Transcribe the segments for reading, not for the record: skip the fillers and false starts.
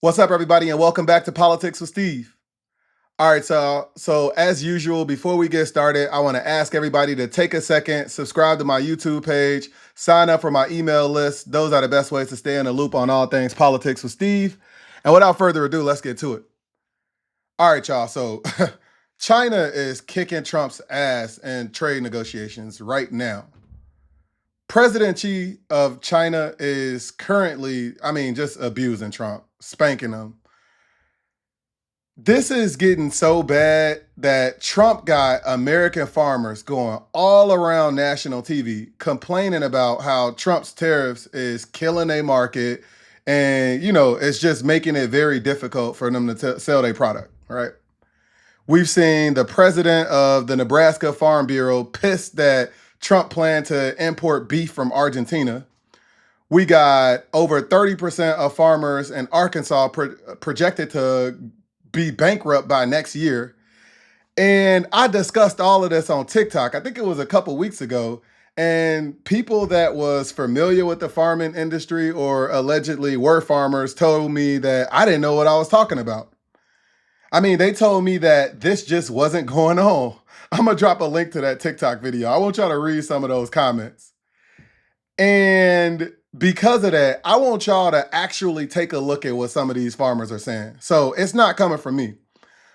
What's up, everybody, and welcome back to Politics with Steve. All right, so as usual, before we get started, I want to ask everybody to take a second, subscribe to my YouTube page, sign up for my email list. Those are the best ways to stay in the loop on all things Politics with Steve. And without further ado, let's get to it. All right, y'all. So China is kicking Trump's ass in trade negotiations right now. President Xi of China is currently, just abusing Trump, spanking him. This is getting so bad that Trump got American farmers going all around national TV complaining about how Trump's tariffs is killing their market and, it's just making it very difficult for them to sell their product, right? We've seen the president of the Nebraska Farm Bureau pissed that Trump planned to import beef from Argentina. We got over 30% of farmers in Arkansas projected to be bankrupt by next year. And I discussed all of this on TikTok. I think it was a couple weeks ago. And people that was familiar with the farming industry or allegedly were farmers told me that I didn't know what I was talking about. They told me that this just wasn't going on. I'm going to drop a link to that TikTok video. I want y'all to read some of those comments. And because of that, I want y'all to actually take a look at what some of these farmers are saying. So it's not coming from me.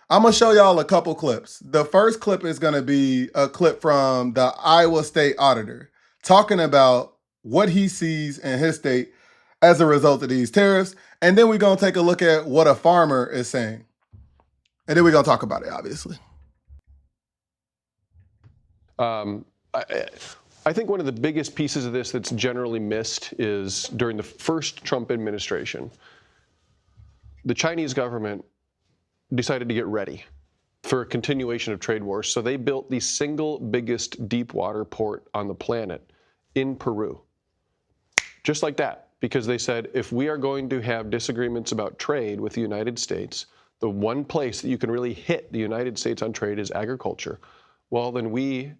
I'm going to show y'all a couple clips. The first clip is going to be a clip from the Iowa State auditor talking about what he sees in his state as a result of these tariffs. And then we're going to take a look at what a farmer is saying. And then we're going to talk about it, obviously. I think one of the biggest pieces of this that's generally missed is during the first Trump administration, the Chinese government decided to get ready for a continuation of trade wars. So they built the single biggest deep water port on the planet in Peru. Just like that, because they said, if we are going to have disagreements about trade with the United States, the one place that you can really hit the United States on trade is agriculture. Well, then we,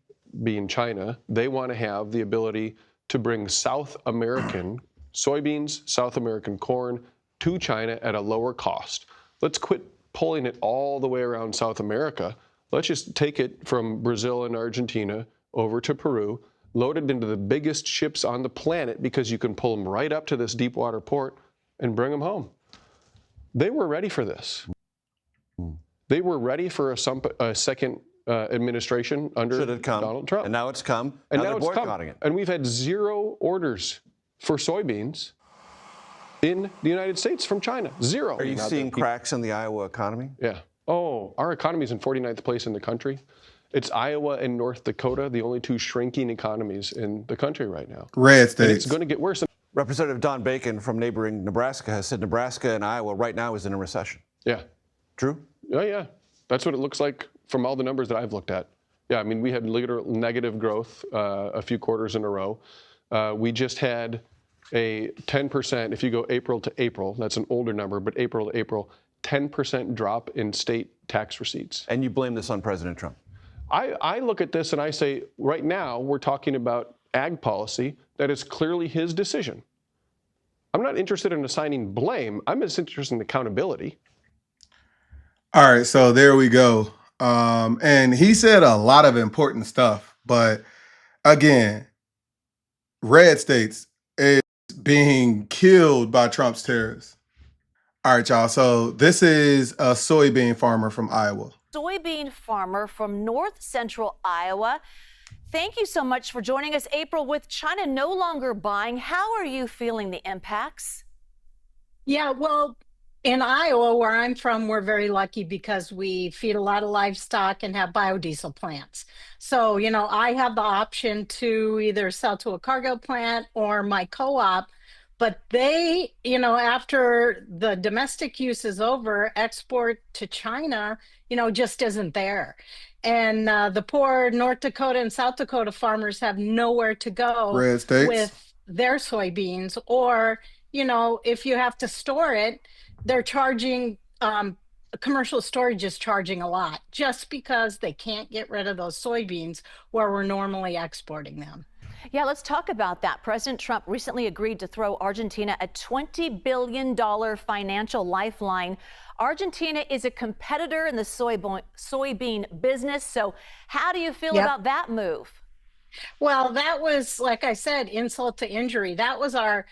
being China, they want to have the ability to bring South American soybeans, South American corn to China at a lower cost. Let's quit pulling it all the way around South America. Let's just take it from Brazil and Argentina over to Peru, load it into the biggest ships on the planet because you can pull them right up to this deep water port and bring them home. They were ready for this. They were ready for a second administration under Donald Trump. And now it's come. And now they're boycotting it. And we've had zero orders for soybeans in the United States from China. Zero. Are you seeing cracks in the Iowa economy? Yeah. Oh, our economy is in 49th place in the country. It's Iowa and North Dakota, the only two shrinking economies in the country right now. Red states. And it's going to get worse. Representative Don Bacon from neighboring Nebraska has said Nebraska and Iowa right now is in a recession. Yeah. True? Oh, yeah. That's what it looks like from all the numbers that I've looked at. Yeah, we had literal negative growth a few quarters in a row. We just had a 10%, if you go April to April, that's an older number, but April to April, 10% drop in state tax receipts. And you blame this on President Trump? I look at this and I say, right now, we're talking about ag policy that is clearly his decision. I'm not interested in assigning blame. I'm just interested in accountability. All right, so there we go. And he said a lot of important stuff, but again, red states is being killed by Trump's tariffs. All right, y'all. So this is a soybean farmer from Iowa. Soybean farmer from north central Iowa. Thank you so much for joining us, April. With China no longer buying, how are you feeling the impacts? Yeah, well, in Iowa, where I'm from, we're very lucky because we feed a lot of livestock and have biodiesel plants. So, I have the option to either sell to a cargo plant or my co-op, but they, after the domestic use is over, export to China, just isn't there. And the poor North Dakota and South Dakota farmers have nowhere to go Red states. With their soybeans, or, if you have to store it, they're charging, commercial storage is charging a lot just because they can't get rid of those soybeans where we're normally exporting them. Yeah, let's talk about that. President Trump recently agreed to throw Argentina a $20 billion financial lifeline. Argentina is a competitor in the soybean business. So how do you feel Yep. about that move? Well, that was, like I said, insult to injury. That was our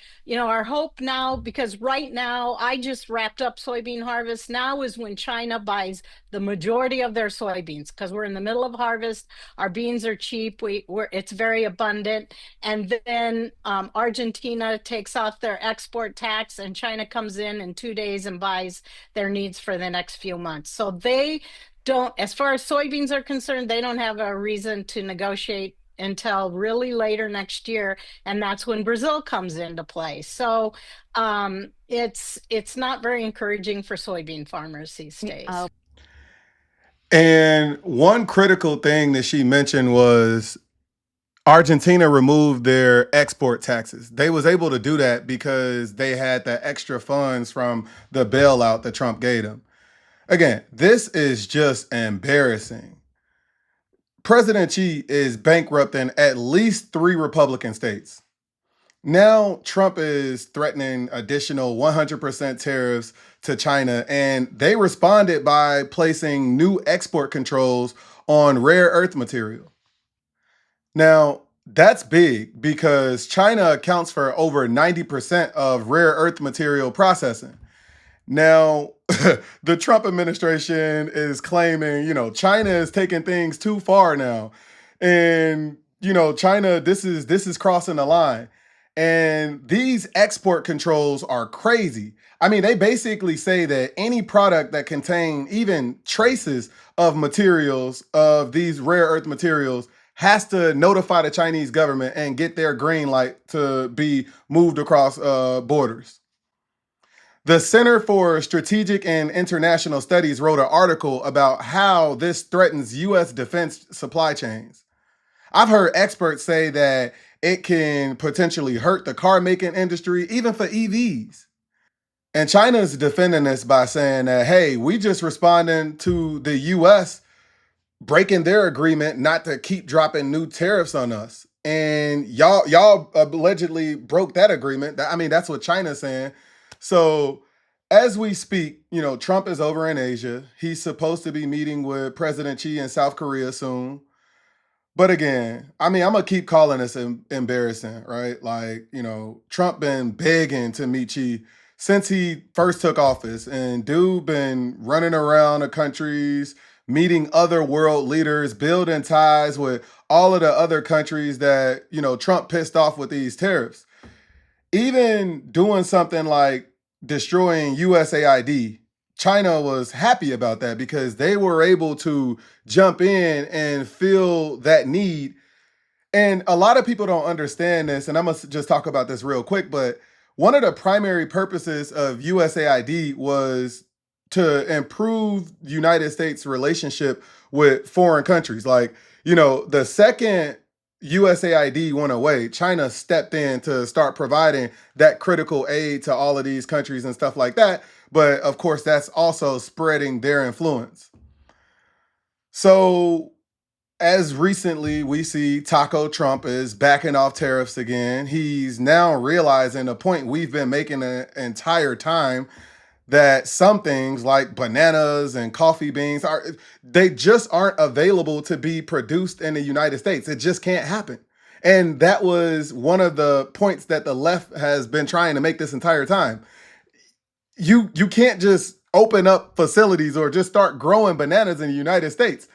hope now, because right now I just wrapped up soybean harvest. Now is when China buys the majority of their soybeans, because we're in the middle of harvest. Our beans are cheap. It's very abundant. And then Argentina takes off their export tax, and China comes in 2 days and buys their needs for the next few months. So they don't, as far as soybeans are concerned, they don't have a reason to negotiate until really later next year, and that's when Brazil comes into play. So it's not very encouraging for soybean farmers these days. And one critical thing that she mentioned was Argentina removed their export taxes. They was able to do that because they had the extra funds from the bailout that Trump gave them. Again, this is just embarrassing. President Xi is bankrupting at least 3 Republican states. Now Trump is threatening additional 100% tariffs to China, and they responded by placing new export controls on rare earth material. Now, that's big because China accounts for over 90% of rare earth material processing. Now, the Trump administration is claiming, China is taking things too far now. And, China, this is crossing the line. And these export controls are crazy. I mean, they basically say that any product that contain even traces of materials, of these rare earth materials, has to notify the Chinese government and get their green light to be moved across borders. The Center for Strategic and International Studies wrote an article about how this threatens U.S. defense supply chains. I've heard experts say that it can potentially hurt the car making industry, even for EVs. And China's defending this by saying that, hey, we just responding to the U.S. breaking their agreement not to keep dropping new tariffs on us. And y'all allegedly broke that agreement. I mean, that's what China's saying. So as we speak, Trump is over in Asia. He's supposed to be meeting with President Xi in South Korea soon. But again, I mean, I'm going to keep calling this embarrassing, right? Like, Trump been begging to meet Xi since he first took office. And dude been running around the countries, meeting other world leaders, building ties with all of the other countries that, Trump pissed off with these tariffs. Even doing something like destroying USAID, China was happy about that because they were able to jump in and fill that need. And a lot of people don't understand this, and I'm going to just talk about this real quick, but one of the primary purposes of USAID was to improve the United States' relationship with foreign countries. Like, the second USAID went away, China stepped in to start providing that critical aid to all of these countries and stuff like that. But of course, that's also spreading their influence. So as recently we see Taco Trump is backing off tariffs again. He's now realizing a point we've been making the entire time, that some things like bananas and coffee beans they just aren't available to be produced in the United States. It just can't happen. And that was one of the points that the left has been trying to make this entire time. You can't just open up facilities or just start growing bananas in the United States.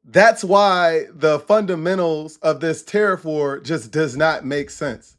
That's why the fundamentals of this tariff war just does not make sense.